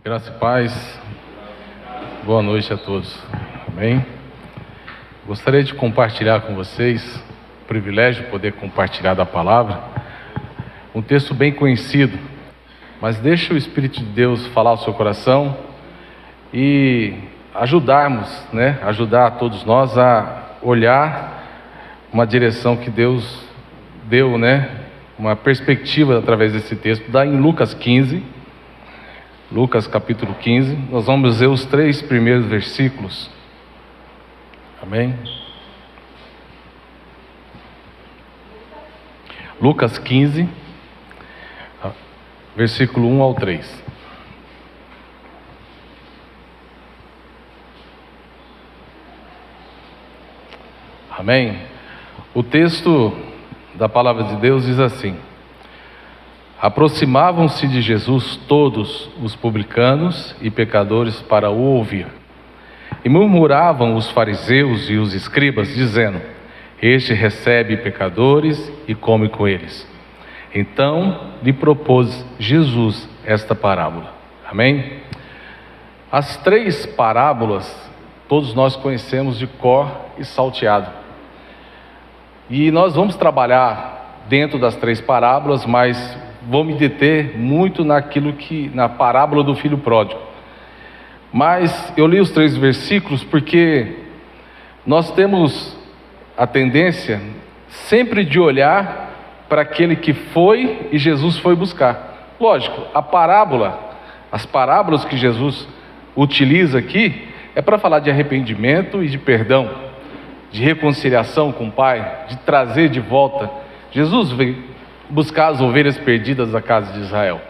Graça e paz, boa noite a todos, amém? Gostaria de compartilhar com vocês, o privilégio de poder compartilhar da palavra, um texto bem conhecido, mas deixe o Espírito de Deus falar ao seu coração e ajudar todos nós a olhar uma direção que Deus deu, uma perspectiva através desse texto, dá em Lucas 15, Lucas capítulo 15, nós vamos ver os 3 primeiros versículos, amém? Lucas 15, versículo 1 ao 3. Amém? O texto da palavra de Deus diz assim: aproximavam-se de Jesus todos os publicanos e pecadores para o ouvir. E murmuravam os fariseus e os escribas, dizendo: este recebe pecadores e come com eles. Então lhe propôs Jesus esta parábola. Amém? As 3 parábolas todos nós conhecemos de cor e salteado. E nós vamos trabalhar dentro das 3 parábolas, mas vou me deter muito na parábola do filho pródigo. Mas eu li os 3 versículos porque nós temos a tendência sempre de olhar para aquele que foi e Jesus foi buscar. Lógico, as parábolas que Jesus utiliza aqui é para falar de arrependimento e de perdão, de reconciliação com o Pai, de trazer de volta. Jesus veio buscar as ovelhas perdidas da casa de Israel.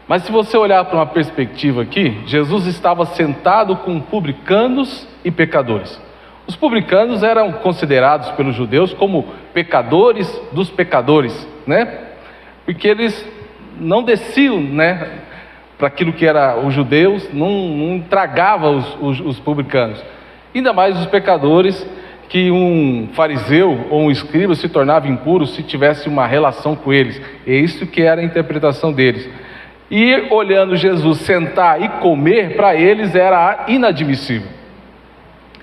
Mas se você olhar para uma perspectiva aqui, Jesus estava sentado com publicanos e pecadores. Os publicanos eram considerados pelos judeus como pecadores dos pecadores, porque eles não desciam, para aquilo que era os judeus, não tragavam os publicanos. Ainda mais os pecadores, que um fariseu ou um escriba se tornava impuro se tivesse uma relação com eles. É isso que era a interpretação deles. E olhando Jesus sentar e comer, para eles era inadmissível.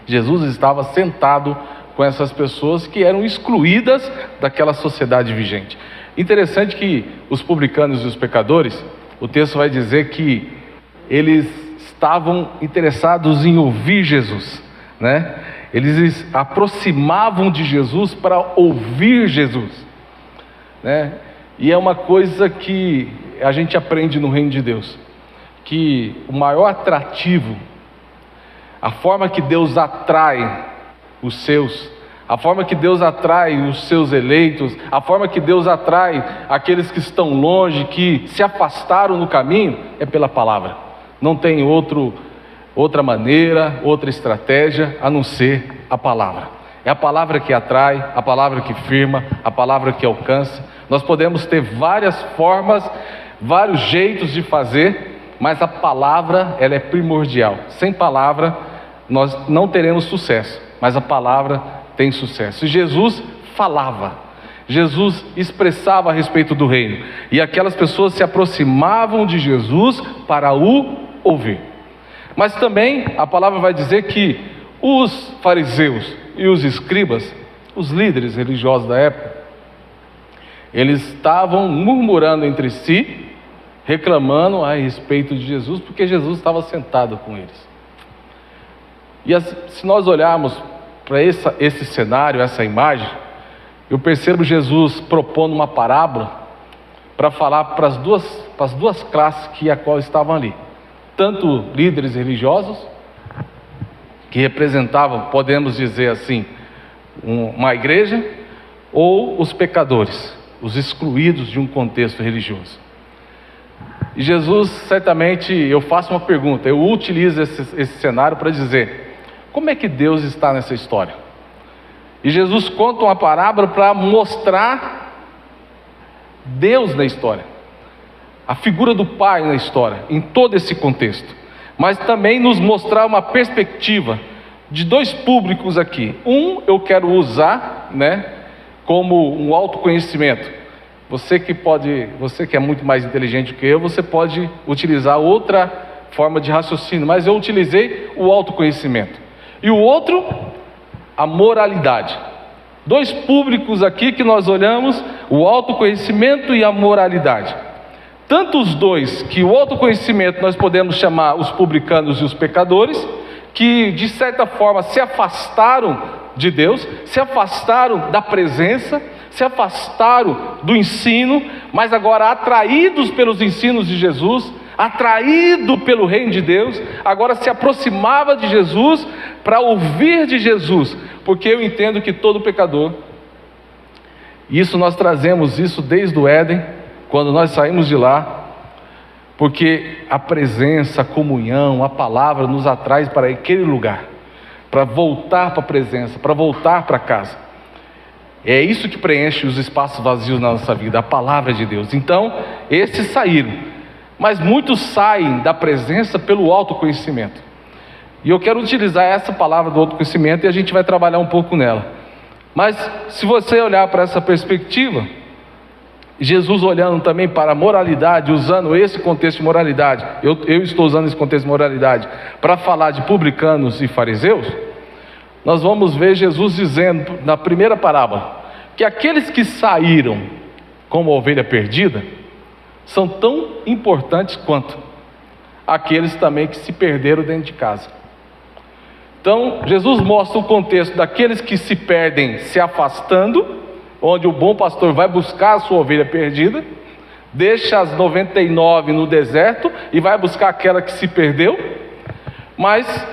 Jesus estava sentado com essas pessoas que eram excluídas daquela sociedade vigente. Interessante que os publicanos e os pecadores, o texto vai dizer que eles estavam interessados em ouvir Jesus, Eles aproximavam de Jesus para ouvir Jesus, E é uma coisa que a gente aprende no reino de Deus, que o maior atrativo, a forma que Deus atrai os seus, a forma que Deus atrai os seus eleitos, a forma que Deus atrai aqueles que estão longe, que se afastaram no caminho, é pela palavra. Não tem outra maneira, outra estratégia, a não ser a palavra. É a palavra que atrai, a palavra que firma, a palavra que alcança. Nós podemos ter várias formas, vários jeitos de fazer, mas a palavra, ela é primordial. Sem palavra, nós não teremos sucesso, mas a palavra tem sucesso. E Jesus falava, Jesus expressava a respeito do reino, e aquelas pessoas se aproximavam de Jesus para o ouvir. Mas também a palavra vai dizer que os fariseus e os escribas, os líderes religiosos da época, eles estavam murmurando entre si, reclamando a respeito de Jesus, porque Jesus estava sentado com eles. E se nós olharmos para esse cenário, essa imagem, eu percebo Jesus propondo uma parábola para falar para as duas classes a qual estavam ali. Tanto líderes religiosos, que representavam, podemos dizer assim, uma igreja, ou os pecadores, os excluídos de um contexto religioso. E Jesus, certamente, eu faço uma pergunta, eu utilizo esse cenário para dizer: como é que Deus está nessa história? E Jesus conta uma parábola para mostrar Deus na história, a figura do Pai na história, em todo esse contexto, mas também nos mostrar uma perspectiva de 2 públicos aqui. Eu quero usar, como um autoconhecimento. Você que é muito mais inteligente que eu, você pode utilizar outra forma de raciocínio, mas eu utilizei o autoconhecimento. E o outro, a moralidade. Dois públicos aqui que nós olhamos, o autoconhecimento e a moralidade. Tanto os dois, que o autoconhecimento nós podemos chamar os publicanos e os pecadores, que de certa forma se afastaram de Deus, se afastaram da presença, se afastaram do ensino, mas agora atraídos pelos ensinos de Jesus, atraído pelo reino de Deus, agora se aproximava de Jesus para ouvir de Jesus, porque eu entendo que todo pecador, e isso nós trazemos isso desde o Éden, quando nós saímos de lá, porque a presença, a comunhão, a palavra nos atrai para aquele lugar, para voltar para a presença, para voltar para casa. É isso que preenche os espaços vazios na nossa vida, a palavra de Deus. Então, esses saíram, mas muitos saem da presença pelo autoconhecimento. E eu quero utilizar essa palavra do autoconhecimento e a gente vai trabalhar um pouco nela. Mas se você olhar para essa perspectiva, Jesus olhando também para a moralidade, usando esse contexto de moralidade, eu estou usando esse contexto de moralidade para falar de publicanos e fariseus, nós vamos ver Jesus dizendo na primeira parábola, que aqueles que saíram como ovelha perdida, são tão importantes quanto aqueles também que se perderam dentro de casa. Então, Jesus mostra o contexto daqueles que se perdem se afastando, onde o bom pastor vai buscar a sua ovelha perdida, deixa as 99 no deserto e vai buscar aquela que se perdeu, mas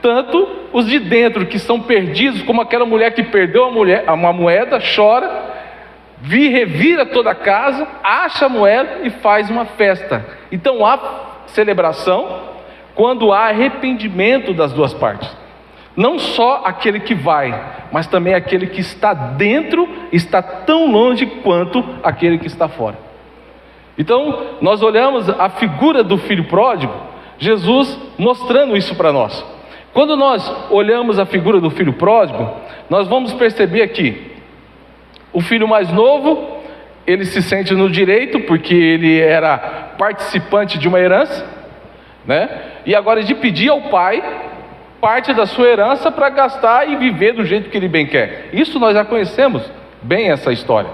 tanto os de dentro que são perdidos, como aquela mulher que perdeu uma moeda, chora, revira toda a casa, acha a moeda e faz uma festa. Então há celebração quando há arrependimento das duas partes. Não só aquele que vai, mas também aquele que está dentro, está tão longe quanto aquele que está fora. Então, nós olhamos a figura do filho pródigo, Jesus mostrando isso para nós. Quando nós olhamos a figura do filho pródigo, nós vamos perceber aqui, o filho mais novo, ele se sente no direito, porque ele era participante de uma herança, né? E agora de pedir ao pai parte da sua herança para gastar e viver do jeito que ele bem quer. Isso nós já conhecemos bem essa história.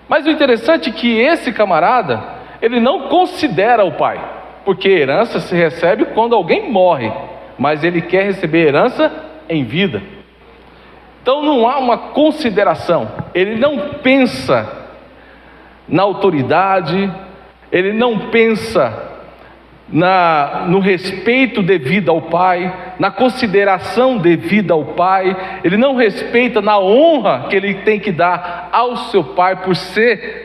Mas o interessante é que esse camarada, ele não considera o pai, porque herança se recebe quando alguém morre, mas ele quer receber herança em vida. Então não há uma consideração, ele não pensa na autoridade, ele não pensa no respeito devido ao pai, na consideração devida ao pai, ele não respeita na honra que ele tem que dar ao seu pai por ser,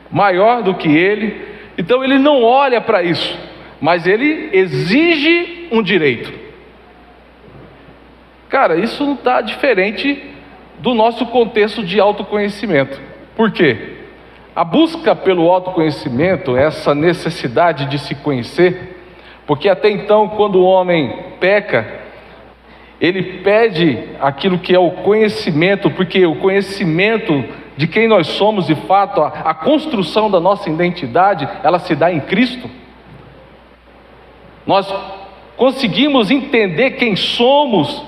maior do que ele. Então ele não olha para isso, mas ele exige um direito. Cara, isso não está diferente do nosso contexto de autoconhecimento. Por quê? A busca pelo autoconhecimento, essa necessidade de se conhecer, porque até então, quando o homem peca, ele pede aquilo que é o conhecimento, porque o conhecimento de quem nós somos de fato, a construção da nossa identidade, ela se dá em Cristo. Nós conseguimos entender quem somos,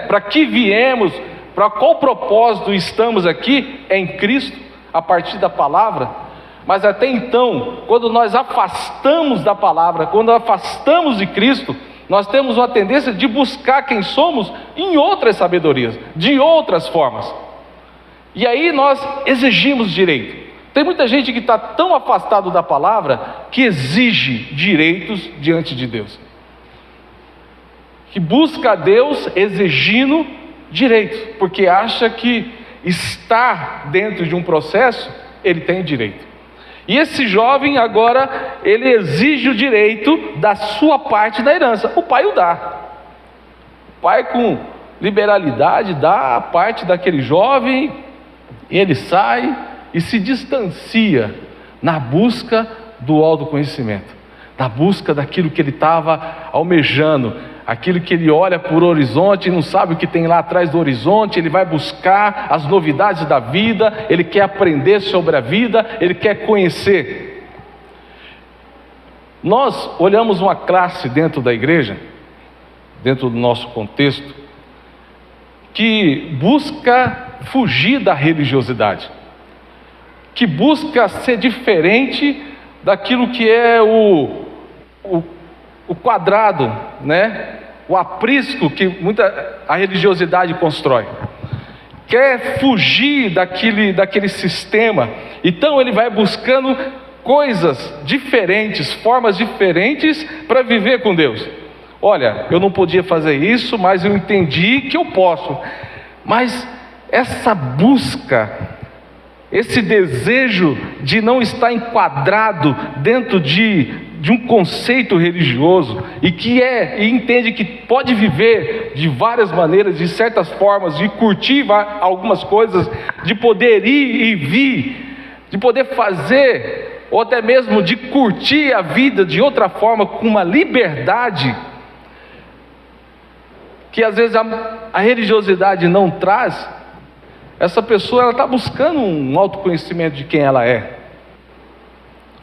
para que viemos, para qual propósito estamos aqui, é em Cristo, a partir da palavra. Mas até então, quando nós afastamos da palavra, quando afastamos de Cristo, nós temos uma tendência de buscar quem somos em outras sabedorias, de outras formas. E aí nós exigimos direito. Tem muita gente que está tão afastado da palavra que exige direitos diante de Deus, que busca a Deus exigindo direitos, porque acha que estar dentro de um processo, ele tem direito. E esse jovem agora, ele exige o direito da sua parte da herança. O pai o dá. O pai com liberalidade dá a parte daquele jovem, e ele sai e se distancia na busca do autoconhecimento, na busca daquilo que ele estava almejando, aquilo que ele olha por horizonte e não sabe o que tem lá atrás do horizonte. Ele vai buscar as novidades da vida, ele quer aprender sobre a vida, ele quer conhecer. Nós olhamos uma classe dentro da igreja, dentro do nosso contexto, que busca fugir da religiosidade, que busca ser diferente daquilo que é o quadrado, né? O aprisco que a religiosidade constrói. Quer fugir daquele sistema, então ele vai buscando coisas diferentes, formas diferentes para viver com Deus. Olha, eu não podia fazer isso, mas eu entendi que eu posso. Mas essa busca, esse desejo de não estar enquadrado dentro de um conceito religioso, e entende que pode viver de várias maneiras, de certas formas, de curtir algumas coisas, de poder ir e vir, de poder fazer, ou até mesmo de curtir a vida de outra forma, com uma liberdade que às vezes a religiosidade não traz. Essa pessoa, ela está buscando um autoconhecimento de quem ela é,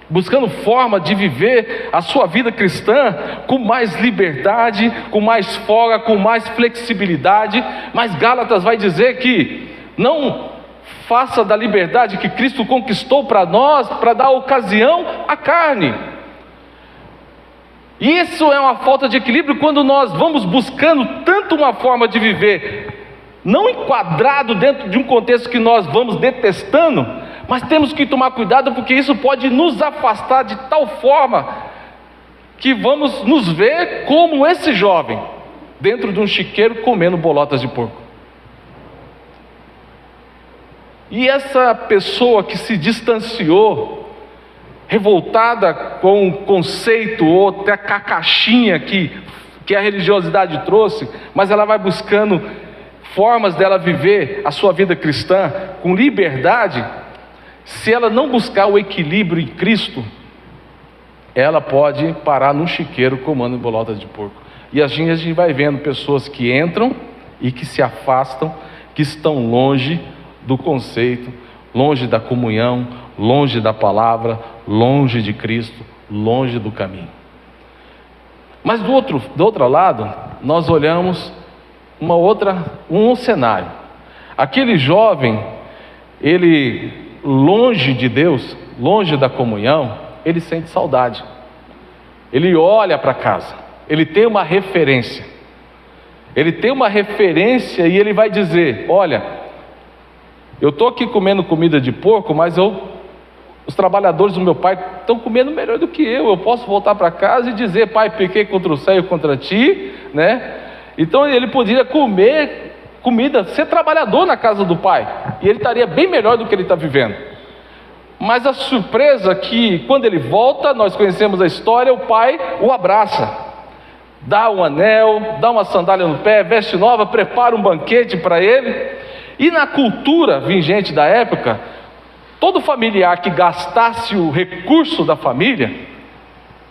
buscando forma de viver a sua vida cristã com mais liberdade, com mais folga, com mais flexibilidade. Mas Gálatas vai dizer que não faça da liberdade que Cristo conquistou para nós, para dar ocasião à carne. E isso é uma falta de equilíbrio quando nós vamos buscando tanto uma forma de viver, não enquadrado dentro de um contexto que nós vamos detestando, mas temos que tomar cuidado, porque isso pode nos afastar de tal forma que vamos nos ver como esse jovem, dentro de um chiqueiro comendo bolotas de porco. E essa pessoa que se distanciou, revoltada com o conceito ou até a caixinha que a religiosidade trouxe, mas ela vai buscando formas dela viver a sua vida cristã com liberdade. Se ela não buscar o equilíbrio em Cristo, ela pode parar num chiqueiro comendo bolotas de porco. E assim a gente vai vendo pessoas que entram e que se afastam, que estão longe do conceito, longe da comunhão, longe da palavra, longe de Cristo, longe do caminho. Mas do outro lado, nós olhamos um cenário. Aquele jovem, ele longe de Deus, longe da comunhão, ele sente saudade. Ele olha para casa, ele tem uma referência. Ele tem uma referência e ele vai dizer: olha, eu estou aqui comendo comida de porco, mas os trabalhadores do meu pai estão comendo melhor do que eu. Eu posso voltar para casa e dizer: pai, pequei contra o céu e contra ti, né? Então ele poderia comer comida, ser trabalhador na casa do pai, e ele estaria bem melhor do que ele está vivendo. Mas a surpresa é que quando ele volta, nós conhecemos a história, o pai o abraça, dá um anel, dá uma sandália no pé, veste nova, prepara um banquete para ele. E na cultura vigente da época, todo familiar que gastasse o recurso da família,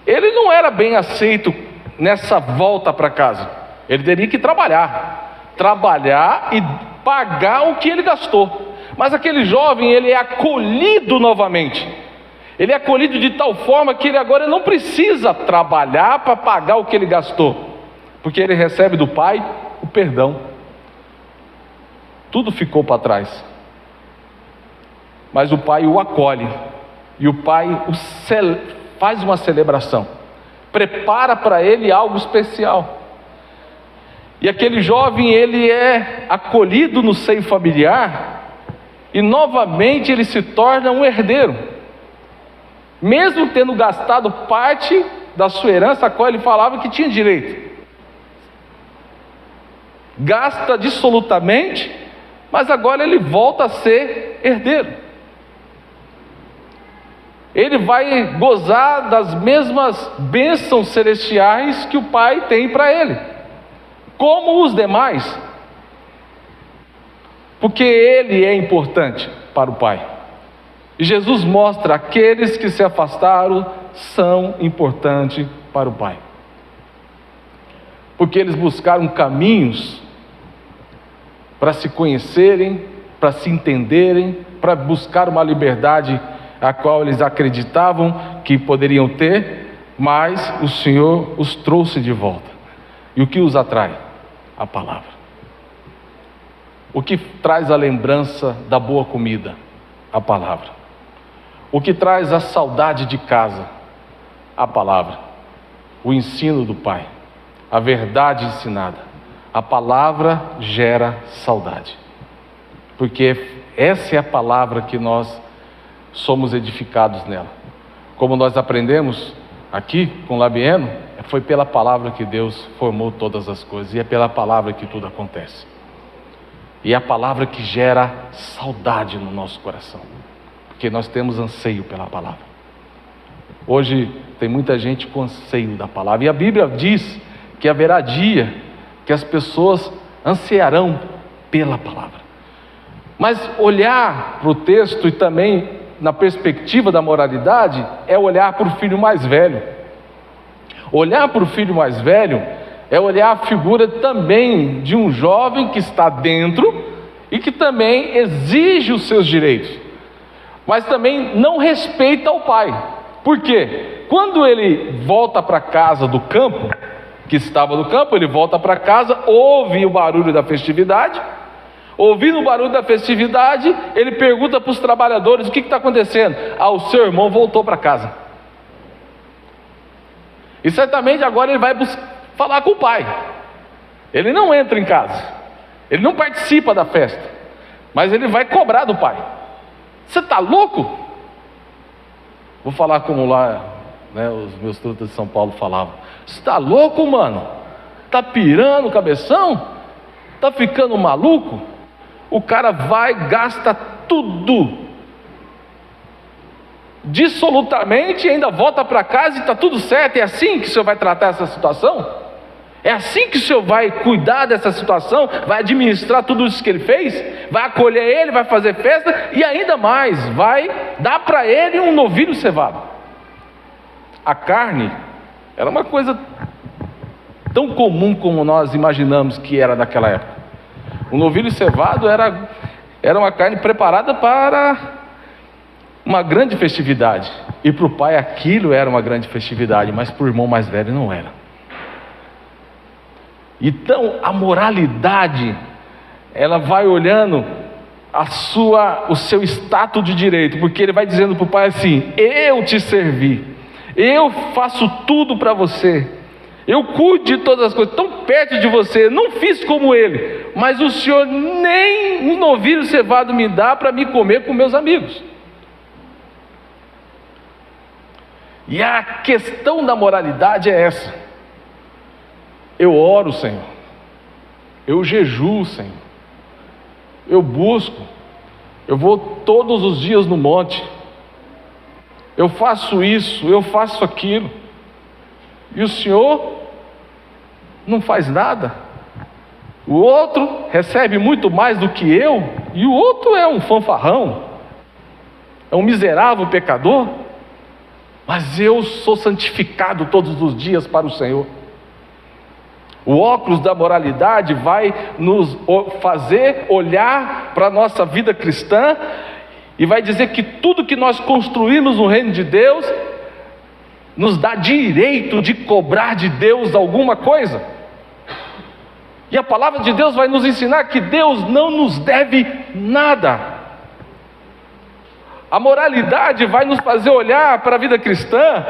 ele não era bem aceito nessa volta para casa. Ele teria que trabalhar e pagar o que ele gastou. Mas aquele jovem, ele é acolhido novamente. Ele é acolhido de tal forma que ele agora não precisa trabalhar para pagar o que ele gastou, porque ele recebe do pai o perdão. Tudo ficou para trás, mas o pai o acolhe, e o pai faz uma celebração, prepara para ele algo especial. E aquele jovem, ele é acolhido no seio familiar, e novamente ele se torna um herdeiro, mesmo tendo gastado parte da sua herança, a qual ele falava que tinha direito. Gasta dissolutamente, mas agora ele volta a ser herdeiro. Ele vai gozar das mesmas bênçãos celestiais que o pai tem para ele, como os demais, porque ele é importante para o pai. E Jesus mostra: aqueles que se afastaram são importantes para o pai, porque eles buscaram caminhos para se conhecerem, para se entenderem, para buscar uma liberdade a qual eles acreditavam que poderiam ter, mas o Senhor os trouxe de volta. E o que os atrai? A palavra. O que traz a lembrança da boa comida? A palavra. O que traz a saudade de casa? A palavra. O ensino do Pai. A verdade ensinada. A palavra gera saudade. Porque essa é a palavra que nós somos edificados nela. Como nós aprendemos aqui com Labieno, foi pela palavra que Deus formou todas as coisas. E é pela palavra que tudo acontece. E é a palavra que gera saudade no nosso coração. Porque nós temos anseio pela palavra. Hoje tem muita gente com anseio da palavra. E a Bíblia diz que haverá dia que as pessoas ansiarão pela palavra. Mas olhar para o texto e também na perspectiva da moralidade é olhar para o filho mais velho. Olhar para o filho mais velho é olhar a figura também de um jovem que está dentro e que também exige os seus direitos, mas também não respeita o pai. Por quê? Quando ele volta para casa do campo, que estava no campo, ele volta para casa, ouve o barulho da festividade. Ouvindo o barulho da festividade, ele pergunta para os trabalhadores: o que está acontecendo? O seu irmão voltou para casa. E certamente agora ele vai falar com o pai. Ele não entra em casa, ele não participa da festa, mas ele vai cobrar do pai. Você está louco? Vou falar como lá, né, os meus trutas de São Paulo falavam: você está louco, mano? Está pirando o cabeção? Está ficando maluco? O cara vai, gasta tudo dissolutamente e ainda volta para casa e está tudo certo. É assim que o senhor vai tratar essa situação? É assim que o senhor vai cuidar dessa situação? Vai administrar tudo isso que ele fez? Vai acolher ele, vai fazer festa e ainda mais, vai dar para ele um novilho cevado. A carne era uma coisa tão comum como nós imaginamos que era naquela época. O novilho cevado era uma carne preparada para uma grande festividade. E para o pai aquilo era uma grande festividade, mas para o irmão mais velho não era. Então a moralidade, ela vai olhando o seu status de direito, porque ele vai dizendo para o pai assim: eu te servi, eu faço tudo para você, eu cuido de todas as coisas, tão perto de você, não fiz como ele, mas o senhor nem um novilho cevado me dá para me comer com meus amigos. E a questão da moralidade é essa: eu oro, Senhor, eu jejuo, Senhor, eu busco, eu vou todos os dias no monte, eu faço isso, eu faço aquilo, e o Senhor não faz nada. O outro recebe muito mais do que eu, e o outro é um fanfarrão, é um miserável pecador, mas eu sou santificado todos os dias para o Senhor. O óculos da moralidade vai nos fazer olhar para a nossa vida cristã e vai dizer que tudo que nós construímos no reino de Deus nos dá direito de cobrar de Deus alguma coisa. E a palavra de Deus vai nos ensinar que Deus não nos deve nada. A moralidade vai nos fazer olhar para a vida cristã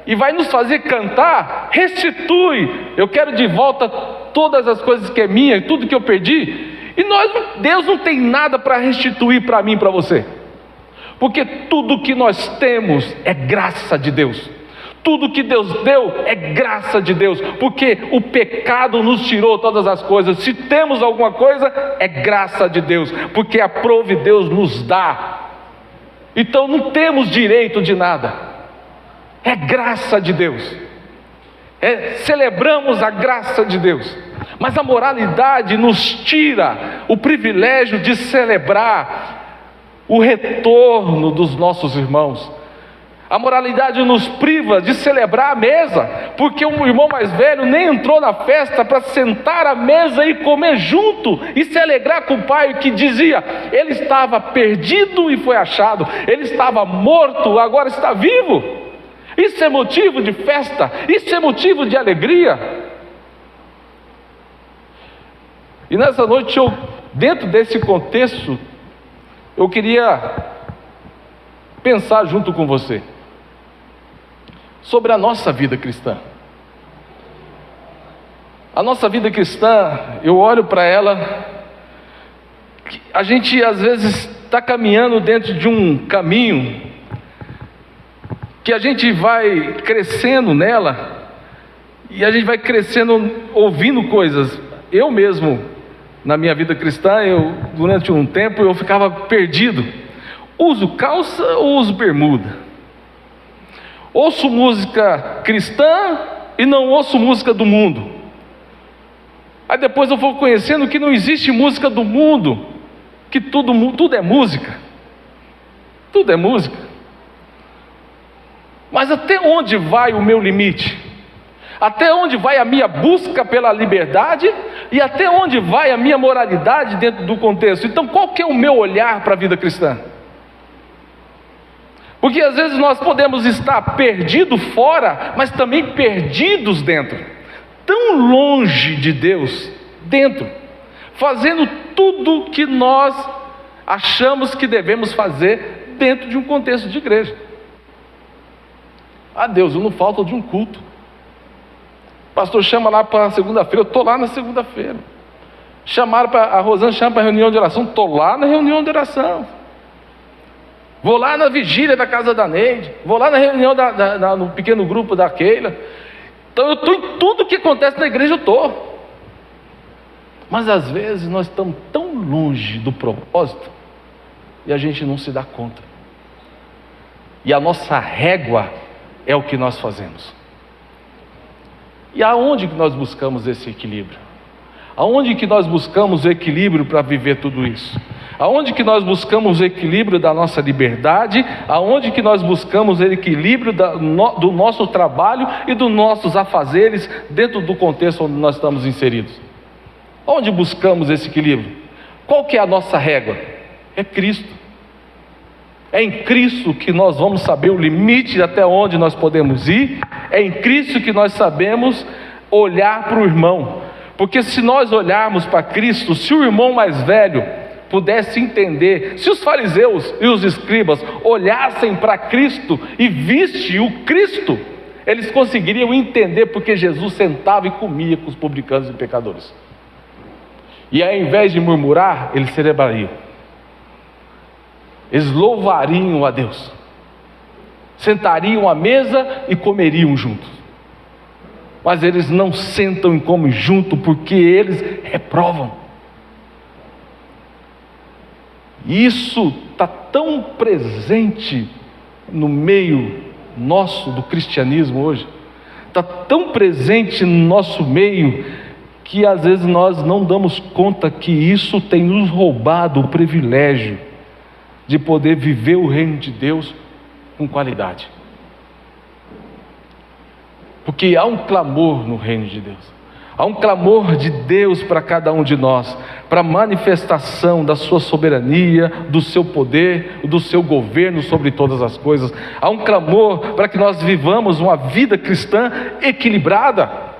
e vai nos fazer cantar: restitui, eu quero de volta todas as coisas que é minha, tudo que eu perdi. E Deus não tem nada para restituir para mim e para você, porque tudo que nós temos é graça de Deus. Tudo que Deus deu é graça de Deus, porque o pecado nos tirou todas as coisas. Se temos alguma coisa, é graça de Deus, porque aprove Deus nos dá. Então não temos direito de nada, é graça de Deus, celebramos a graça de Deus. Mas a moralidade nos tira o privilégio de celebrar o retorno dos nossos irmãos. A moralidade nos priva de celebrar a mesa, porque o irmão mais velho nem entrou na festa para sentar à mesa e comer junto e se alegrar com o pai, que dizia: ele estava perdido e foi achado, ele estava morto, agora está vivo. Isso é motivo de festa, isso é motivo de alegria. E nessa noite, dentro desse contexto, eu queria pensar junto com você sobre a nossa vida cristã. A nossa vida cristã, eu olho para ela, a gente às vezes está caminhando dentro de um caminho, que a gente vai crescendo nela, e a gente vai crescendo ouvindo coisas. Eu mesmo, na minha vida cristã, durante um tempo eu ficava perdido. Uso calça ou uso bermuda? Ouço música cristã e não ouço música do mundo. Aí depois eu vou conhecendo que não existe música do mundo, que tudo é música. Tudo é música. Mas até onde vai o meu limite? Até onde vai a minha busca pela liberdade? E até onde vai a minha moralidade dentro do contexto? Então qual que é o meu olhar para a vida cristã? Porque às vezes nós podemos estar perdidos fora, mas também perdidos dentro, tão longe de Deus dentro, fazendo tudo que nós achamos que devemos fazer dentro de um contexto de igreja. Ah, Deus, eu não falto de um culto. O pastor chama lá para segunda-feira, eu estou lá na segunda-feira. A Rosana chama para a reunião de oração, estou lá na reunião de oração. Vou lá na vigília da casa da Neide, vou lá na reunião no pequeno grupo da Keila. Então eu estou em tudo que acontece na igreja, eu estou. Mas às vezes nós estamos tão longe do propósito e a gente não se dá conta. E a nossa régua é o que nós fazemos. E aonde que nós buscamos esse equilíbrio? Aonde que nós buscamos o equilíbrio para viver tudo isso? Aonde que nós buscamos o equilíbrio da nossa liberdade? Aonde que nós buscamos o equilíbrio do nosso trabalho e dos nossos afazeres dentro do contexto onde nós estamos inseridos? Onde buscamos esse equilíbrio? Qual que é a nossa régua? É Cristo. É em Cristo que nós vamos saber o limite até onde nós podemos ir. É em Cristo que nós sabemos olhar para o irmão. Porque se nós olharmos para Cristo, se o irmão mais velho pudesse entender, se os fariseus e os escribas olhassem para Cristo e vissem o Cristo, eles conseguiriam entender porque Jesus sentava e comia com os publicanos e pecadores. E ao invés de murmurar, eles celebrariam. Eles louvariam a Deus. Sentariam à mesa e comeriam juntos. Mas eles não sentam e comem junto porque eles reprovam. Isso está tão presente no meio nosso do cristianismo hoje, está tão presente no nosso meio, que às vezes nós não damos conta que isso tem nos roubado o privilégio de poder viver o reino de Deus com qualidade. Porque há um clamor no reino de Deus, há um clamor de Deus para cada um de nós, para a manifestação da sua soberania, do seu poder, do seu governo sobre todas as coisas. Há um clamor para que nós vivamos uma vida cristã equilibrada,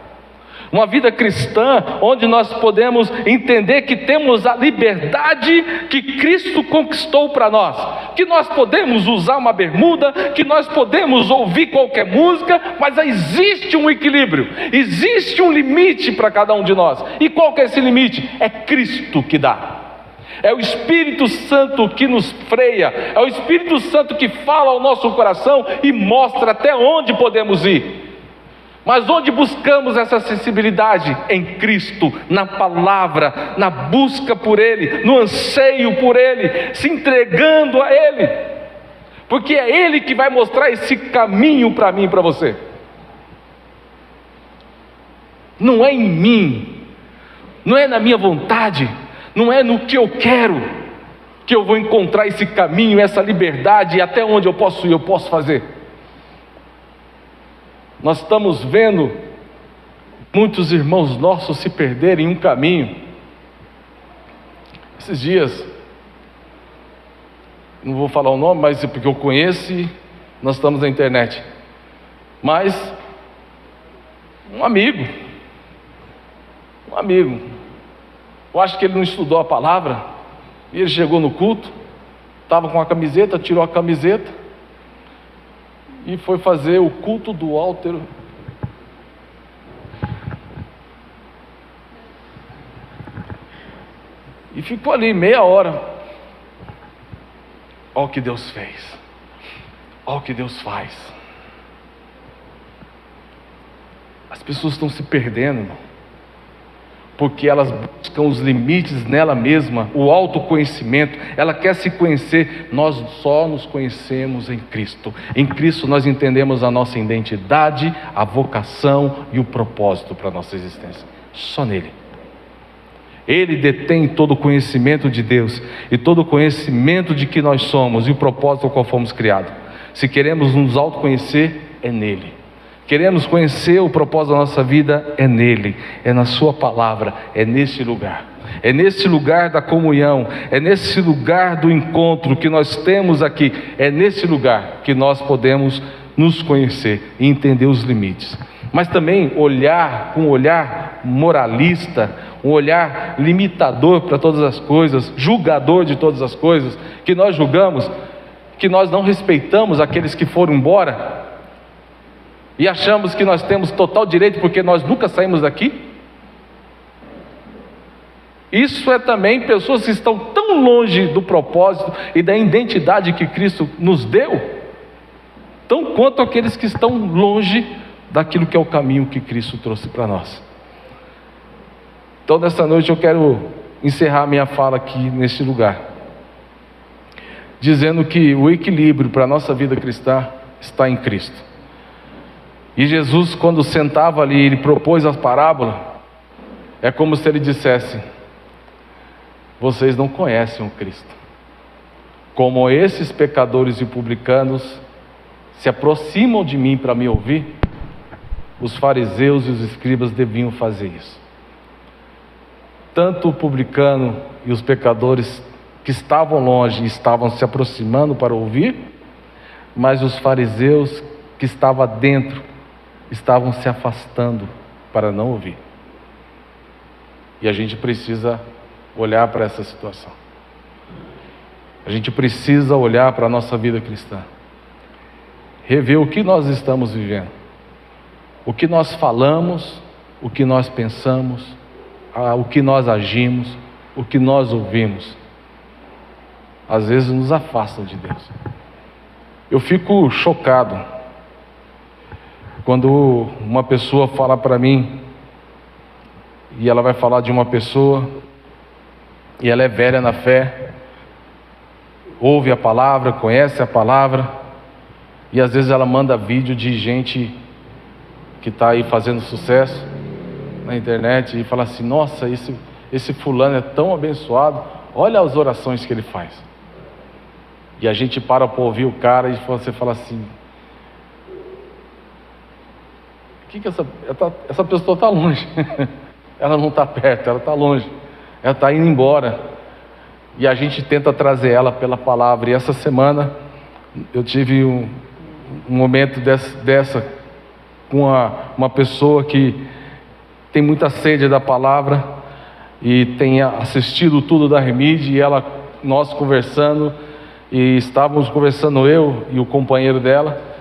uma vida cristã onde nós podemos entender que temos a liberdade que Cristo conquistou para nós, que nós podemos usar uma bermuda, que nós podemos ouvir qualquer música, mas existe um equilíbrio, existe um limite para cada um de nós. E qual que é esse limite? É Cristo que dá. É o Espírito Santo que nos freia, é o Espírito Santo que fala ao nosso coração e mostra até onde podemos ir. Mas onde buscamos essa sensibilidade? Em Cristo, na palavra, na busca por Ele, no anseio por Ele, se entregando a Ele, porque é Ele que vai mostrar esse caminho para mim e para você. Não é em mim, não é na minha vontade, não é no que eu quero, que eu vou encontrar esse caminho, essa liberdade, e até onde eu posso ir, eu posso fazer. Nós estamos vendo muitos irmãos nossos se perderem em um caminho. Esses dias, não vou falar o nome, mas porque eu conheço e nós estamos na internet. Mas um amigo, eu acho que ele não estudou a palavra, e ele chegou no culto, estava com a camiseta, tirou a camiseta e foi fazer o culto do altar. E ficou ali meia hora. Olha o que Deus fez, olha o que Deus faz. As pessoas estão se perdendo, irmão, porque elas buscam os limites nela mesma, o autoconhecimento. Ela quer se conhecer. Nós só nos conhecemos em Cristo. Em Cristo nós entendemos a nossa identidade, a vocação e o propósito para a nossa existência. Só nele. Ele detém todo o conhecimento de Deus e todo o conhecimento de que nós somos e o propósito ao qual fomos criados. Se queremos nos autoconhecer, é nele. Queremos conhecer o propósito da nossa vida, é nele, é na sua palavra, é nesse lugar. É nesse lugar da comunhão, é nesse lugar do encontro que nós temos aqui, é nesse lugar que nós podemos nos conhecer e entender os limites. Mas também olhar com um olhar moralista, um olhar limitador para todas as coisas, julgador de todas as coisas, que nós julgamos, que nós não respeitamos aqueles que foram embora, e achamos que nós temos total direito porque nós nunca saímos daqui. Isso é também pessoas que estão tão longe do propósito e da identidade que Cristo nos deu, tão quanto aqueles que estão longe daquilo que é o caminho que Cristo trouxe para nós. Então nessa noite eu quero encerrar minha fala aqui nesse lugar, dizendo que o equilíbrio para a nossa vida cristã está em Cristo. E Jesus, quando sentava ali, ele propôs as parábolas, é como se ele dissesse: vocês não conhecem o Cristo. Como esses pecadores e publicanos se aproximam de mim para me ouvir, os fariseus e os escribas deviam fazer isso. Tanto o publicano e os pecadores que estavam longe estavam se aproximando para ouvir, mas os fariseus que estavam dentro estavam se afastando para não ouvir. E a gente precisa olhar para essa situação. A gente precisa olhar para a nossa vida cristã, rever o que nós estamos vivendo, o que nós falamos, o que nós pensamos, o que nós agimos, o que nós ouvimos. Às vezes nos afastam de Deus. Eu fico chocado quando uma pessoa fala para mim, e ela vai falar de uma pessoa, e ela é velha na fé, ouve a palavra, conhece a palavra, e às vezes ela manda vídeo de gente que está aí fazendo sucesso na internet, e fala assim: nossa, esse fulano é tão abençoado, olha as orações que ele faz. E a gente para ouvir o cara, e você fala assim: que essa pessoa está longe. Ela não está perto, ela está longe, ela está indo embora, e a gente tenta trazer ela pela palavra. E essa semana eu tive um momento dessa com uma pessoa que tem muita sede da palavra e tem assistido tudo da Remide, e nós conversando, e estávamos conversando eu e o companheiro dela,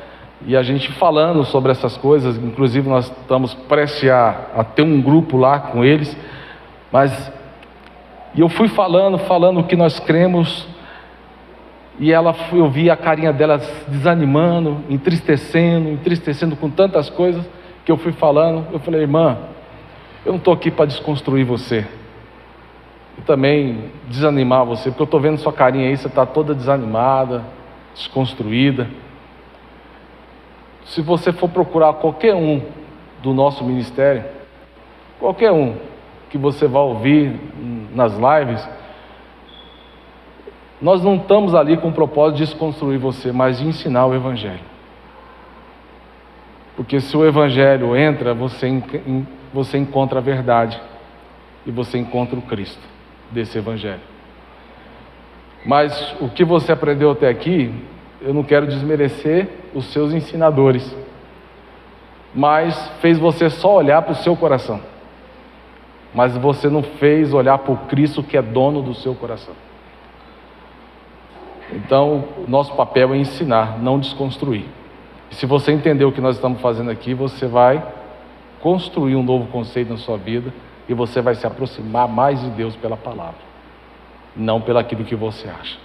e a gente falando sobre essas coisas. Inclusive nós estamos prestes a ter um grupo lá com eles, e eu fui falando o que nós cremos, e eu vi a carinha dela desanimando, entristecendo com tantas coisas que eu fui falando. Eu falei: irmã, eu não estou aqui para desconstruir você, e também desanimar você, porque eu estou vendo sua carinha aí, você está toda desanimada, desconstruída. Se você for procurar qualquer um do nosso ministério, qualquer um que você vai ouvir nas lives, nós não estamos ali com o propósito de desconstruir você, mas de ensinar o Evangelho. Porque se o Evangelho entra, você encontra a verdade, e você encontra o Cristo desse Evangelho. Mas o que você aprendeu até aqui, eu não quero desmerecer os seus ensinadores, mas fez você só olhar para o seu coração. Mas você não fez olhar para o Cristo que é dono do seu coração. Então, o nosso papel é ensinar, não desconstruir. E se você entender o que nós estamos fazendo aqui, você vai construir um novo conceito na sua vida e você vai se aproximar mais de Deus pela palavra, não pelo aquilo que você acha.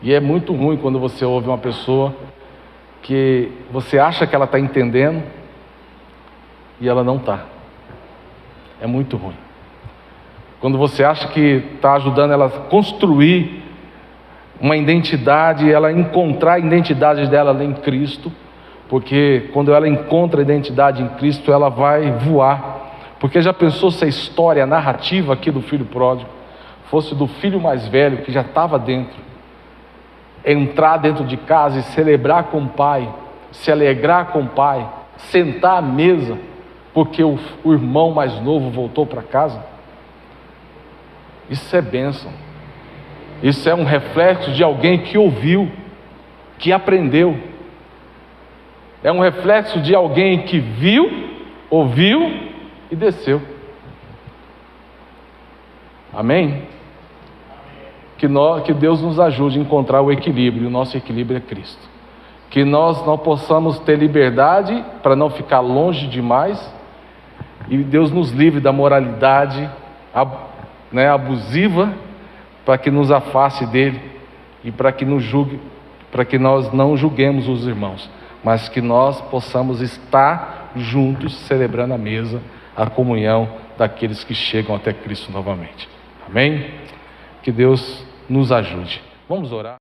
E é muito ruim quando você ouve uma pessoa que você acha que ela está entendendo e ela não está. É muito ruim. Quando você acha que está ajudando ela a construir uma identidade, ela encontrar a identidade dela em Cristo, porque quando ela encontra a identidade em Cristo, ela vai voar. Porque já pensou se a história, a narrativa aqui do filho pródigo, fosse do filho mais velho, que já estava dentro, entrar dentro de casa e celebrar com o pai, se alegrar com o pai, sentar à mesa, porque o irmão mais novo voltou para casa? Isso é bênção. Isso é um reflexo de alguém que ouviu, que aprendeu. É um reflexo de alguém que viu, ouviu e desceu. Amém? Que Deus nos ajude a encontrar o equilíbrio. O nosso equilíbrio é Cristo. Que nós não possamos ter liberdade para não ficar longe demais. E Deus nos livre da moralidade abusiva, para que nos afaste dele e para que nós não julguemos os irmãos, mas que nós possamos estar juntos celebrando a mesa, a comunhão daqueles que chegam até Cristo novamente. Amém? Que Deus nos ajude. Vamos orar.